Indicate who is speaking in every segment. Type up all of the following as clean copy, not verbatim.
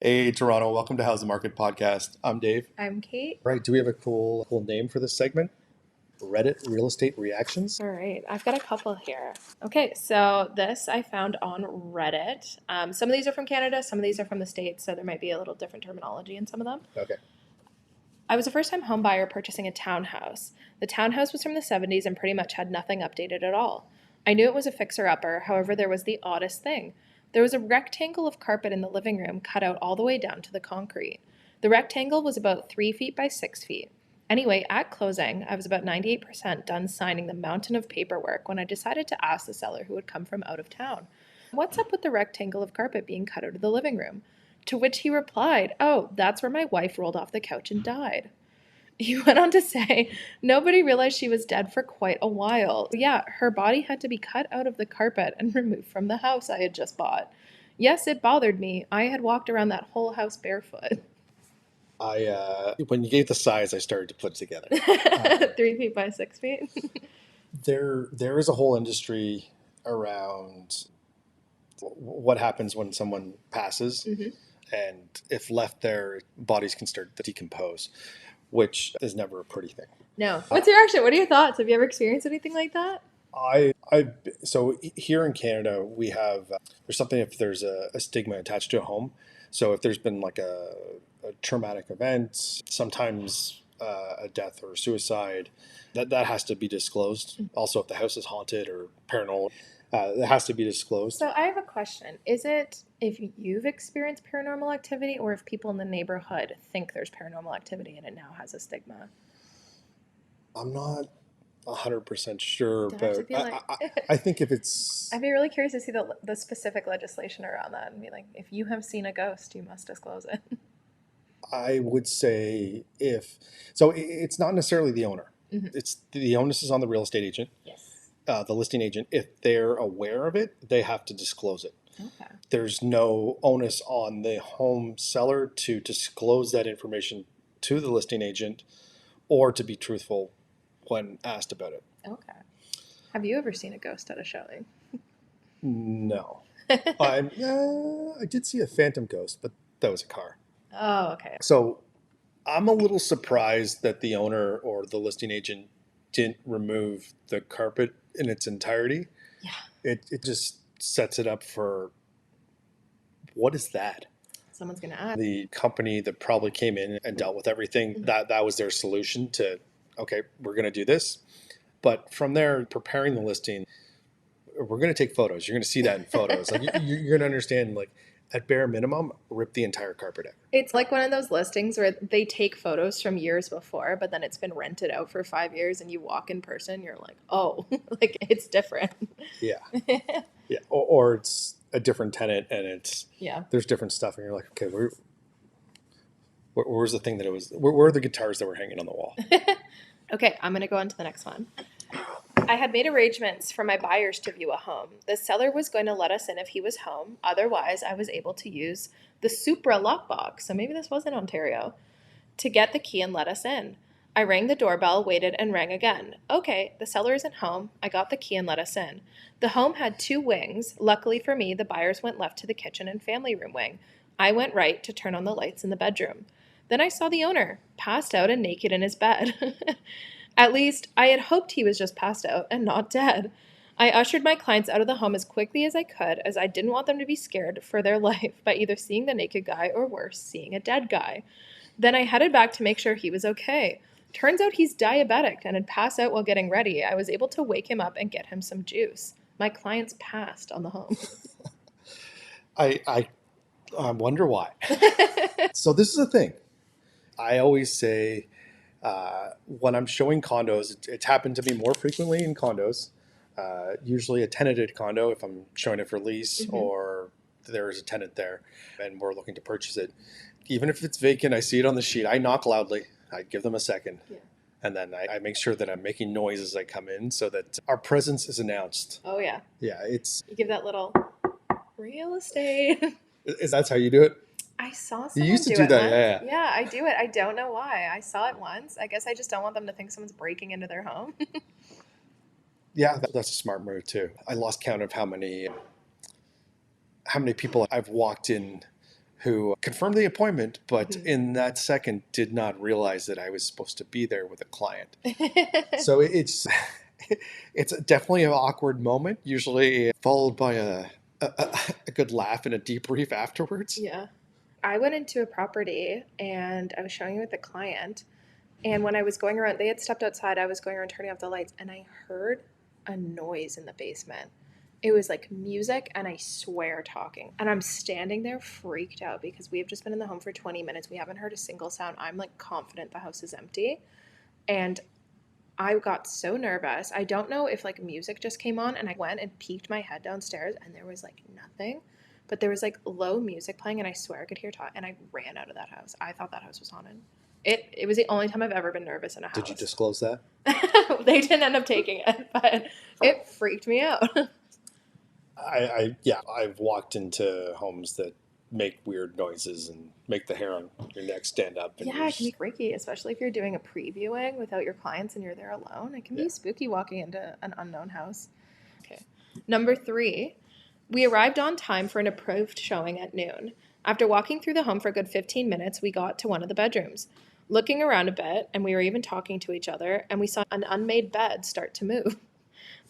Speaker 1: Hey, Toronto. Welcome to How's the Market podcast. I'm Dave.
Speaker 2: I'm Kate.
Speaker 1: Right. Do we have a cool name for this segment? Reddit Real Estate Reactions?
Speaker 2: All right, I've got a couple here. Okay, so this I found on Reddit. Some of these are from Canada, some of these are from the States, so there might be a little different terminology in some of them.
Speaker 1: Okay.
Speaker 2: I was a first time home buyer purchasing a townhouse. The townhouse was from the 70s and pretty much had nothing updated at all. I knew it was a fixer upper, however, there was the oddest thing. There was a rectangle of carpet in the living room cut out all the way down to the concrete. The rectangle was about 3 feet by 6 feet. Anyway, at closing, I was about 98% done signing the mountain of paperwork when I decided to ask the seller who had come from out of town, "What's up with the rectangle of carpet being cut out of the living room?" To which he replied, "Oh, that's where my wife rolled off the couch and died." He went on to say, "Nobody realized she was dead for quite a while. Yeah, her body had to be cut out of the carpet and removed from the house I had just bought. Yes, it bothered me. I had walked around that whole house barefoot."
Speaker 1: When you gave the size, I started to put it together.
Speaker 2: 3 feet by 6 feet.
Speaker 1: There is a whole industry around what happens when someone passes, and if left there, bodies can start to decompose, which is never a pretty thing.
Speaker 2: No. What's your reaction? What are your thoughts? Have you ever experienced anything like that?
Speaker 1: So here in Canada, we have there's something if there's a stigma attached to a home. So if there's been like a traumatic event, sometimes a death or suicide, that has to be disclosed. Also, if the house is haunted or paranormal, it has to be disclosed.
Speaker 2: So I have a question. Is it if you've experienced paranormal activity or if people in the neighborhood think there's paranormal activity and it now has a stigma?
Speaker 1: I'm not 100% sure,
Speaker 2: Do I have to
Speaker 1: but
Speaker 2: be like...
Speaker 1: I think if it's
Speaker 2: I'd be really curious to see the specific legislation around that and be like, if you have seen a ghost, you must disclose it.
Speaker 1: I would say if so, it's not necessarily the owner.
Speaker 2: Mhm.
Speaker 1: It's the onus is on the real estate agent,
Speaker 2: Yes.
Speaker 1: the listing agent. If they're aware of it, they have to disclose it.
Speaker 2: Okay.
Speaker 1: There's no onus on the home seller to disclose that information to the listing agent or to be truthful when asked about it.
Speaker 2: Okay. Have you ever seen a ghost at a showing?
Speaker 1: No, I did see a phantom ghost, but that was a car.
Speaker 2: Oh, okay.
Speaker 1: So I'm a little surprised that the owner or the listing agent didn't remove the carpet in its entirety.
Speaker 2: Yeah.
Speaker 1: It just sets it up for what is that?
Speaker 2: Someone's going to ask.
Speaker 1: The company that probably came in and dealt with everything, that was their solution to, okay, we're going to do this. But from there, preparing the listing, we're going to take photos. You're going to see that in photos. Like you're going to understand, like at bare minimum, rip the entire carpet out.
Speaker 2: It's like one of those listings where they take photos from years before, but then it's been rented out for 5 years and you walk in person, you're like, oh, like it's different.
Speaker 1: Yeah. Yeah. Or it's a different tenant and
Speaker 2: Yeah.
Speaker 1: there's different stuff. And you're like, okay, where's the thing that it was? Where are the guitars that were hanging on the wall?
Speaker 2: Okay, I'm going to go on to the next one. I had made arrangements for my buyers to view a home. The seller was going to let us in if he was home. Otherwise, I was able to use the Supra lockbox, so maybe this was in Ontario, to get the key and let us in. I rang the doorbell, waited, and rang again. Okay, the seller isn't home. I got the key and let us in. The home had 2 wings. Luckily for me, the buyers went left to the kitchen and family room wing. I went right to turn on the lights in the bedroom. Then I saw the owner, passed out and naked in his bed. At least, I had hoped he was just passed out and not dead. I ushered my clients out of the home as quickly as I could, as I didn't want them to be scared for their life by either seeing the naked guy or worse, seeing a dead guy. Then I headed back to make sure he was okay. Turns out he's diabetic and had passed out while getting ready. I was able to wake him up and get him some juice. My clients passed on the home.
Speaker 1: I wonder why. So this is the thing. I always say when I'm showing condos, it's happened to me more frequently in condos. Usually a tenanted condo if I'm showing it for lease or there is a tenant there and we're looking to purchase it. Even if it's vacant, I see it on the sheet. I knock loudly. I give them a second. Yeah. And then I make sure that I'm making noise as I come in so that our presence is announced.
Speaker 2: Oh, yeah.
Speaker 1: Yeah,
Speaker 2: You give that little real estate.
Speaker 1: Is that how you do it?
Speaker 2: I saw someone
Speaker 1: You used to
Speaker 2: do
Speaker 1: do
Speaker 2: it
Speaker 1: that,
Speaker 2: once.
Speaker 1: yeah.
Speaker 2: Yeah, I do it. I don't know why. I saw it once. I guess I just don't want them to think someone's breaking into their home.
Speaker 1: Yeah, that's a smart move too. I lost count of how many people I've walked in who confirmed the appointment, but
Speaker 2: Mhm.
Speaker 1: in that second did not realize that I was supposed to be there with a client. So it's it's definitely an awkward moment, usually followed by a good laugh and a debrief afterwards.
Speaker 2: Yeah. I went into a property and I was showing it with a client. And when I was going around, they had stepped outside. I was going around turning off the lights and I heard a noise in the basement. It was like music and I swear talking. And I'm standing there freaked out because we have just been in the home for 20 minutes. We haven't heard a single sound. I'm like confident the house is empty. And I got so nervous. I don't know if like music just came on and I went and peeked my head downstairs and there was like nothing. But there was like low music playing and I swear I could hear talk and I ran out of that house. I thought that house was haunted. It was the only time I've ever been nervous in a house.
Speaker 1: Did you disclose that?
Speaker 2: They didn't end up taking it, but it freaked me out.
Speaker 1: Yeah, I've walked into homes that make weird noises and make the hair on your neck stand up. And
Speaker 2: Yeah, it can be freaky, especially if you're doing a previewing without your clients and you're there alone. It can be spooky walking into an unknown house. Okay. Number 3, we arrived on time for an approved showing at noon. After walking through the home for a good 15 minutes, we got to one of the bedrooms. Looking around a bit, and we were even talking to each other, and we saw an unmade bed start to move.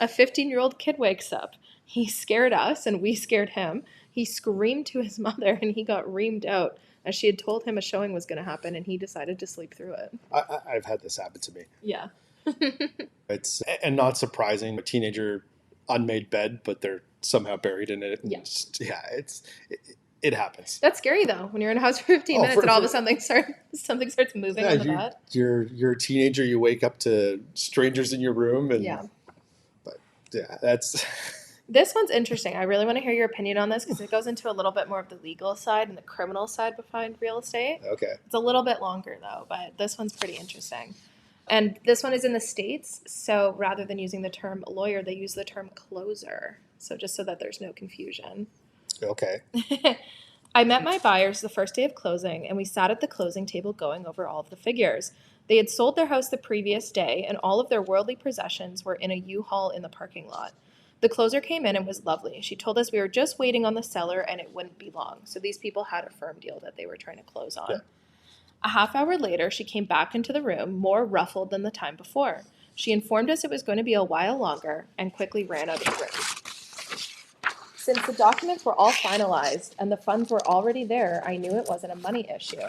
Speaker 2: A 15-year-old kid wakes up. He scared us, and we scared him. He screamed to his mother, and he got reamed out as she had told him a showing was going to happen, and he decided to sleep through it.
Speaker 1: I've had this happen to me.
Speaker 2: Yeah.
Speaker 1: It's and not surprising. A teenager unmade bed, but they're somehow buried in it.
Speaker 2: Yeah.
Speaker 1: It happens.
Speaker 2: That's scary though. When you're in a house for 15 minutes and all of a sudden something starts moving on the bed.
Speaker 1: You're a teenager. You wake up to strangers in your room, and that's.
Speaker 2: This one's interesting. I really want to hear your opinion on this because it goes into a little bit more of the legal side and the criminal side behind real estate.
Speaker 1: Okay.
Speaker 2: It's a little bit longer though, but this one's pretty interesting. And this one is in the States, so rather than using the term lawyer, they use the term closer. So just so that there's no confusion.
Speaker 1: Okay.
Speaker 2: I met my buyers the first day of closing, and we sat at the closing table going over all of the figures. They had sold their house the previous day, and all of their worldly possessions were in a U-Haul in the parking lot. The closer came in and was lovely. She told us we were just waiting on the seller and it wouldn't be long. So these people had a firm deal that they were trying to close on. Yeah. A half hour later, she came back into the room, more ruffled than the time before. She informed us it was going to be a while longer and quickly ran out of the room. Since the documents were all finalized and the funds were already there, I knew it wasn't a money issue.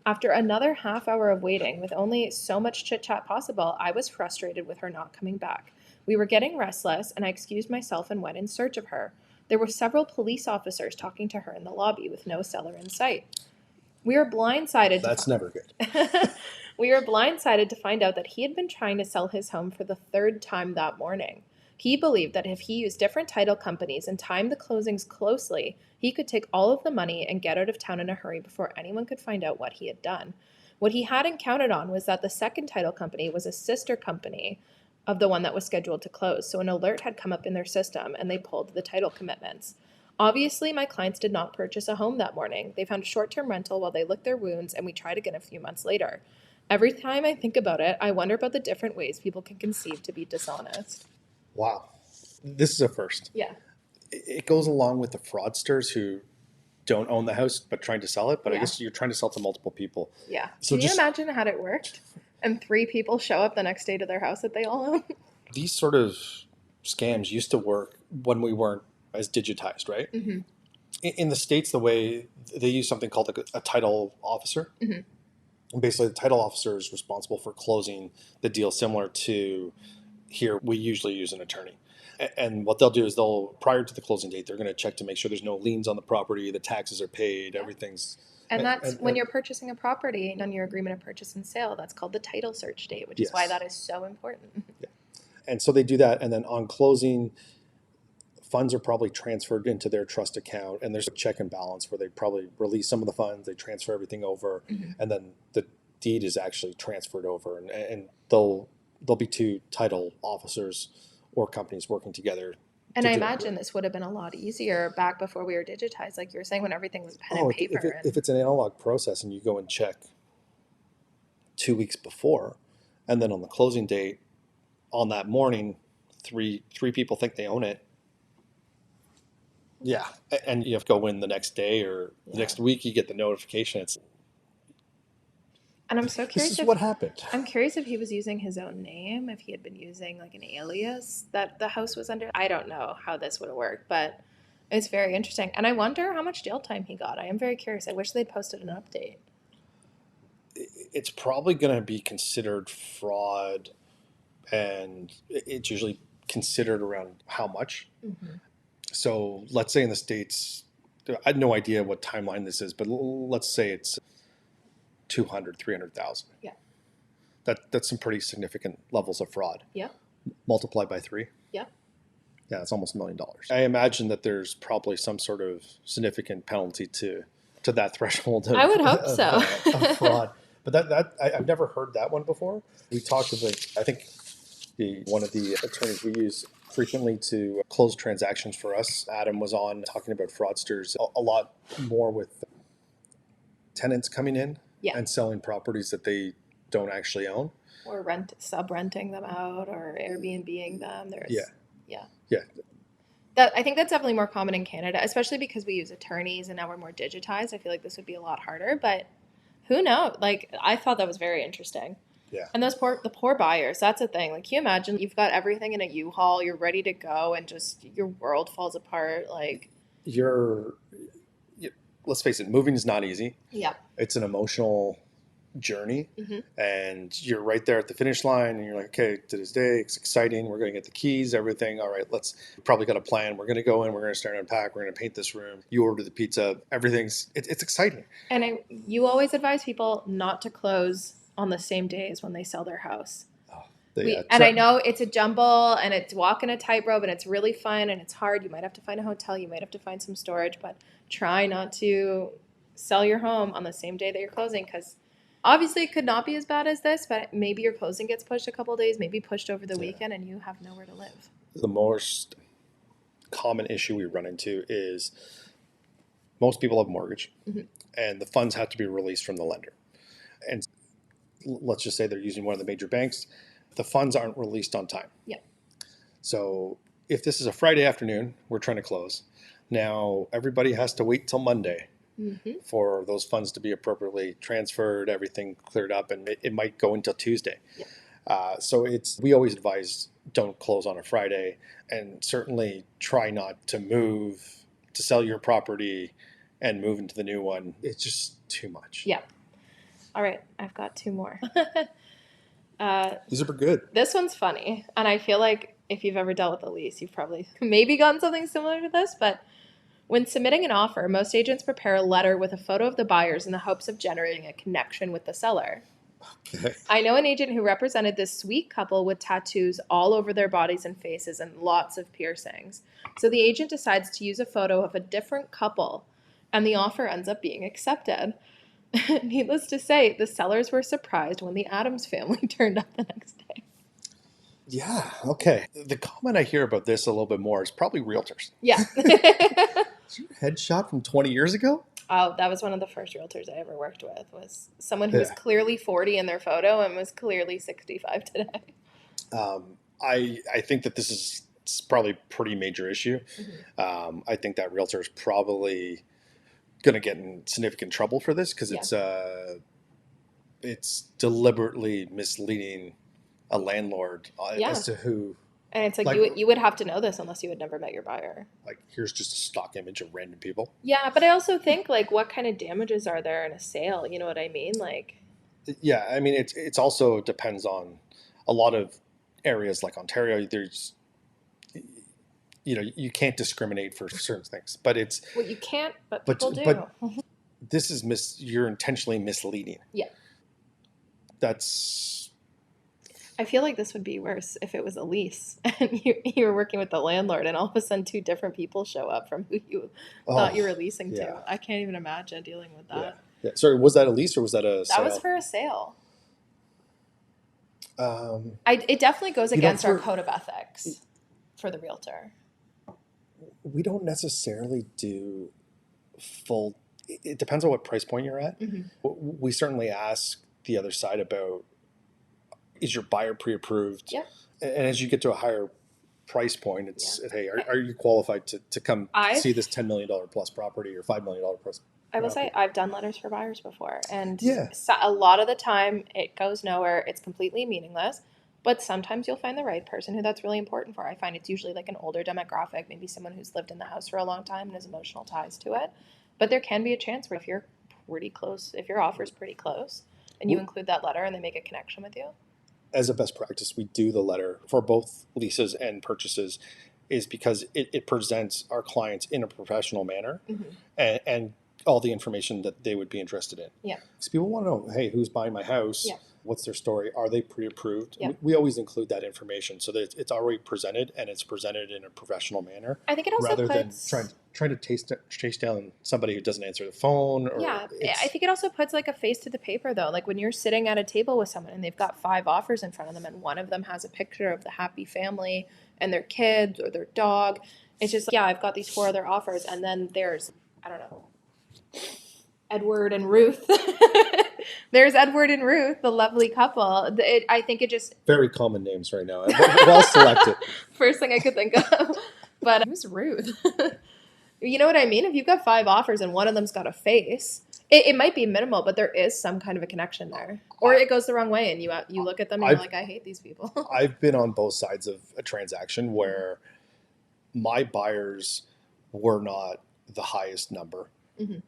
Speaker 2: After another half hour of waiting, with only so much chit-chat possible, I was frustrated with her not coming back. We were getting restless, and I excused myself and went in search of her. There were several police officers talking to her in the lobby with no seller in sight. We were blindsided.
Speaker 1: That's never good.
Speaker 2: We were blindsided to find out that he had been trying to sell his home for the 3rd time that morning. He believed that if he used different title companies and timed the closings closely, he could take all of the money and get out of town in a hurry before anyone could find out what he had done. What he hadn't counted on was that the second title company was a sister company of the one that was scheduled to close, so an alert had come up in their system and they pulled the title commitments. Obviously, my clients did not purchase a home that morning. They found a short-term rental while they licked their wounds, and we tried again a few months later. Every time I think about it, I wonder about the different ways people can conceive to be dishonest.
Speaker 1: Wow. This is a first.
Speaker 2: Yeah.
Speaker 1: It goes along with the fraudsters who don't own the house but trying to sell it, but I guess you're trying to sell to multiple people.
Speaker 2: Yeah.
Speaker 1: So
Speaker 2: Can you imagine how it worked? And 3 people show up the next day to their house that they all own?
Speaker 1: These sort of scams used to work when we weren't as digitized, right?
Speaker 2: Mm-hmm.
Speaker 1: In the States, the way they use something called a title officer.
Speaker 2: Mm-hmm.
Speaker 1: And basically, the title officer is responsible for closing the deal, similar to here, we usually use an attorney. And what they'll do is prior to the closing date, they're going to check to make sure there's no liens on the property, the taxes are paid, everything's...
Speaker 2: And that's when you're purchasing a property on your agreement of purchase and sale, that's called the title search date, which is why that is so important.
Speaker 1: Yeah. And so they do that, and then on closing, funds are probably transferred into their trust account, and there's a check and balance where they probably release some of the funds, they transfer everything over, and then the deed is actually transferred over, and there'll be 2 title officers or companies working together.
Speaker 2: And I imagine this would have been a lot easier back before we were digitized, like you were saying, when everything was pen and paper.
Speaker 1: If it's an analog process and you go and check 2 weeks before, and then on the closing date, on that morning, three people think they own it. Yeah. And you have to go in the next day or the next week, you get the notification.
Speaker 2: And I'm so
Speaker 1: This
Speaker 2: curious
Speaker 1: is
Speaker 2: if
Speaker 1: what happened.
Speaker 2: I'm curious if he was using his own name, if he had been using like an alias that the house was under. I don't know how this would have worked, but it's very interesting. And I wonder how much jail time he got. I am very curious. I wish they'd posted an update.
Speaker 1: It's probably going to be considered fraud, and it's usually considered around how much.
Speaker 2: Mm-hmm.
Speaker 1: So let's say in the States, I had no idea what timeline this is, but let's say it's 200, 300,000.
Speaker 2: Yeah.
Speaker 1: That's some pretty significant levels of fraud.
Speaker 2: Yeah.
Speaker 1: Multiplied by 3.
Speaker 2: Yeah.
Speaker 1: Yeah, it's almost $1 million. I imagine that there's probably some sort of significant penalty to that threshold of,
Speaker 2: I would hope so.
Speaker 1: of fraud. But I've never heard that one before. We talked about, I think one of the attorneys we use frequently to close transactions for us, Adam, was on talking about fraudsters a lot more with tenants coming in and selling properties that they don't actually own.
Speaker 2: Or sub-renting them out or Airbnb-ing them. Yeah. I think that's definitely more common in Canada, especially because we use attorneys and now we're more digitized. I feel like this would be a lot harder, but who knows? Like, I thought that was very interesting.
Speaker 1: Yeah.
Speaker 2: And the poor buyers, that's the thing. Like, can you imagine you've got everything in a U-Haul, you're ready to go, and just your world falls apart? Like,
Speaker 1: let's face it, moving is not easy.
Speaker 2: Yeah.
Speaker 1: It's an emotional journey, and you're right there at the finish line, and you're like, okay, today's day, it's exciting. We're going to get the keys, everything. All right, probably got a plan. We're going to go in, we're going to start to unpack, we're going to paint this room. You order the pizza, it's exciting.
Speaker 2: And you always advise people not to close on the same day as when they sell their house. And I know it's a jumble and it's walking a tightrope and it's really fun and it's hard. You might have to find a hotel, you might have to find some storage, but try not to sell your home on the same day that you're closing, because obviously it could not be as bad as this, but maybe your closing gets pushed a couple of days, maybe pushed over the weekend, and you have nowhere to live.
Speaker 1: The most common issue we run into is most people have a mortgage, and the funds have to be released from the lender. And let's just say they're using one of the major banks. The funds aren't released on time.
Speaker 2: Yeah.
Speaker 1: So if this is a Friday afternoon, we're trying to close. Now everybody has to wait till Monday for those funds to be appropriately transferred, everything cleared up, and it might go until Tuesday. Yeah. So we always advise don't close on a Friday, and certainly try not to sell your property and move into the new one. It's just too much.
Speaker 2: Yeah. All right, I've got 2 more.
Speaker 1: These are good.
Speaker 2: This one's funny, and I feel like if you've ever dealt with a lease, you've probably maybe gotten something similar to this, but when submitting an offer, most agents prepare a letter with a photo of the buyers in the hopes of generating a connection with the seller. Okay. I know an agent who represented this sweet couple with tattoos all over their bodies and faces and lots of piercings. So the agent decides to use a photo of a different couple, and the offer ends up being accepted. Needless to say, the sellers were surprised when the Addams family turned up the next day.
Speaker 1: Yeah, okay. The comment I hear about this a little bit more is probably realtors.
Speaker 2: Yeah.
Speaker 1: Is your headshot from 20 years ago?
Speaker 2: Oh, that was one of the first realtors I ever worked with, was someone who was clearly 40 in their photo and was clearly 65 today.
Speaker 1: I think that this is probably a pretty major issue. I think that realtor is probably going to get in significant trouble for this, because it's deliberately misleading a landlord as to who.
Speaker 2: And it's like you would have to know this unless you had never met your buyer.
Speaker 1: Like, here's just a stock image of random people.
Speaker 2: Yeah, but I also think, like, what kind of damages are there in a sale? You know what I mean? Like,
Speaker 1: yeah, I mean, it's also depends on a lot of areas like Ontario. There's, you can't discriminate for certain things, but it's
Speaker 2: you can't, but people do. But
Speaker 1: this is you're intentionally misleading.
Speaker 2: Yeah, I feel like this would be worse if it was a lease and you were working with the landlord and all of a sudden 2 different people show up from who you thought you were leasing to. I can't even imagine dealing with that.
Speaker 1: Yeah. Sorry, was that a lease or was that a sale?
Speaker 2: That was for a sale. It definitely goes against our code of ethics for the realtor.
Speaker 1: We don't necessarily do full. It depends on what price point you're at. We certainly ask the other side about, is your buyer pre-approved?
Speaker 2: Yeah.
Speaker 1: And as you get to a higher price point. It's, hey, are you qualified to come see this $10 million plus property or $5 million plus?
Speaker 2: I will say I've done letters for buyers before, and
Speaker 1: Yeah.
Speaker 2: a lot of the time it goes nowhere. It's completely meaningless. But sometimes you'll find the right person who that's really important for. I find it's usually like an older demographic, maybe someone who's lived in the house for a long time and has emotional ties to it. But there can be a chance where if you're pretty close, if your offer's pretty close, and you include that letter and they make a connection with you.
Speaker 1: As a best practice, we do the letter for both leases and purchases, is because it presents our clients in a professional manner, and all the information that they would be interested in.
Speaker 2: Yeah.
Speaker 1: Because people want to know, hey, who's buying my house?
Speaker 2: Yeah.
Speaker 1: What's their story? Are they pre-approved?
Speaker 2: Yeah.
Speaker 1: We always include that information so that it's already presented, and it's presented in a professional manner.
Speaker 2: I think it also
Speaker 1: rather
Speaker 2: puts...
Speaker 1: than trying to chase down somebody who doesn't answer the phone. Or
Speaker 2: yeah, I think it also puts like a face to the paper though. Like when you're sitting at a table with someone and they've got 5 offers in front of them and one of them has a picture of the happy family and their kids or their dog. It's just, yeah, I've got these 4 other offers, and then there's, I don't know, Edward and Ruth. There's Edward and Ruth, the lovely couple. I think it just...
Speaker 1: Very common names right now. Well selected.
Speaker 2: First thing I could think of. But who's Ruth? You know what I mean? If you've got 5 offers and one of them's got a face, it might be minimal, but there is some kind of a connection there. Or it goes the wrong way and you look at them and you're like, I hate these people.
Speaker 1: I've been on both sides of a transaction where my buyers were not the highest number. Mm-hmm.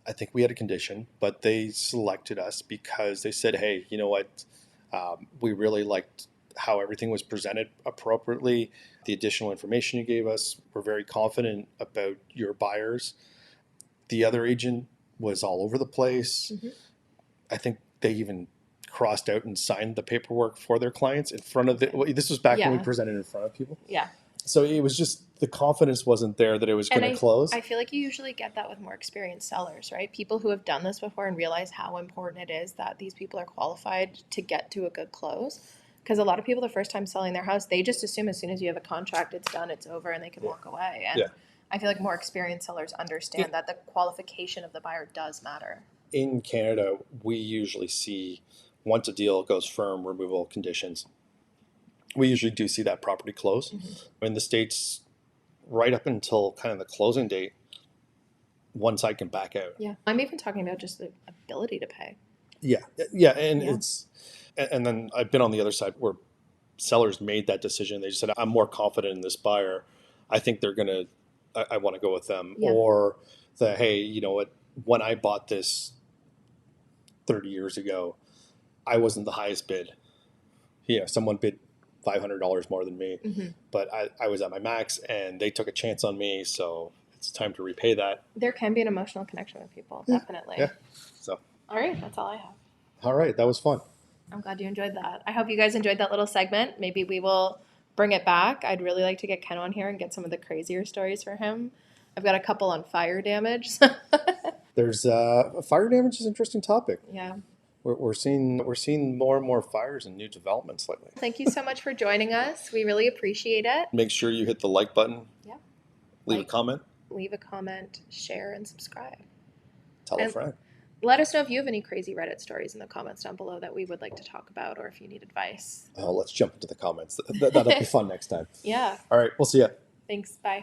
Speaker 1: I think we had a condition, but they selected us because they said, hey, you know what? We really liked how everything was presented appropriately. The additional information you gave us, we're very confident about your buyers. The other agent was all over the place. Mm-hmm. I think they even crossed out and signed the paperwork for their clients in front of this was back when we presented in front of people.
Speaker 2: Yeah.
Speaker 1: So it was just, the confidence wasn't there that it was going to close.
Speaker 2: I feel like you usually get that with more experienced sellers, right? People who have done this before and realize how important it is that these people are qualified to get to a good close. Because a lot of people, the first time selling their house, they just assume as soon as you have a contract, it's done, it's over, and they can walk away. And I feel like more experienced sellers understand that the qualification of the buyer does matter.
Speaker 1: In Canada, we usually see, once a deal goes firm, removal conditions, we usually do see that property close. Mm-hmm. In the States, right up until kind of the closing date, one side can back out.
Speaker 2: Yeah. I'm even talking about just the ability to pay.
Speaker 1: Yeah. And then I've been on the other side where sellers made that decision. They just said, I'm more confident in this buyer. I think they're going to, I want to go with them. Yeah. Or hey, you know what, when I bought this 30 years ago, I wasn't the highest bid. Yeah, someone bid $500 more than me, but I was at my max and they took a chance on me. So it's time to repay that.
Speaker 2: There can be an emotional connection with people. Definitely.
Speaker 1: Yeah. So.
Speaker 2: All right. That's all I have.
Speaker 1: All right. That was fun.
Speaker 2: I'm glad you enjoyed that. I hope you guys enjoyed that little segment. Maybe we will bring it back. I'd really like to get Ken on here and get some of the crazier stories for him. I've got a couple on fire damage.
Speaker 1: There's fire damage is an interesting topic.
Speaker 2: Yeah.
Speaker 1: We're seeing more and more fires and new developments lately.
Speaker 2: Thank you so much for joining us. We really appreciate it.
Speaker 1: Make sure you hit the like button.
Speaker 2: Yeah.
Speaker 1: Leave a comment.
Speaker 2: Leave a comment, share, and subscribe.
Speaker 1: Tell a friend.
Speaker 2: Let us know if you have any crazy Reddit stories in the comments down below that we would like to talk about, or if you need advice.
Speaker 1: Oh, let's jump into the comments. That'll be fun next time.
Speaker 2: Yeah.
Speaker 1: All right. We'll see ya.
Speaker 2: Thanks. Bye.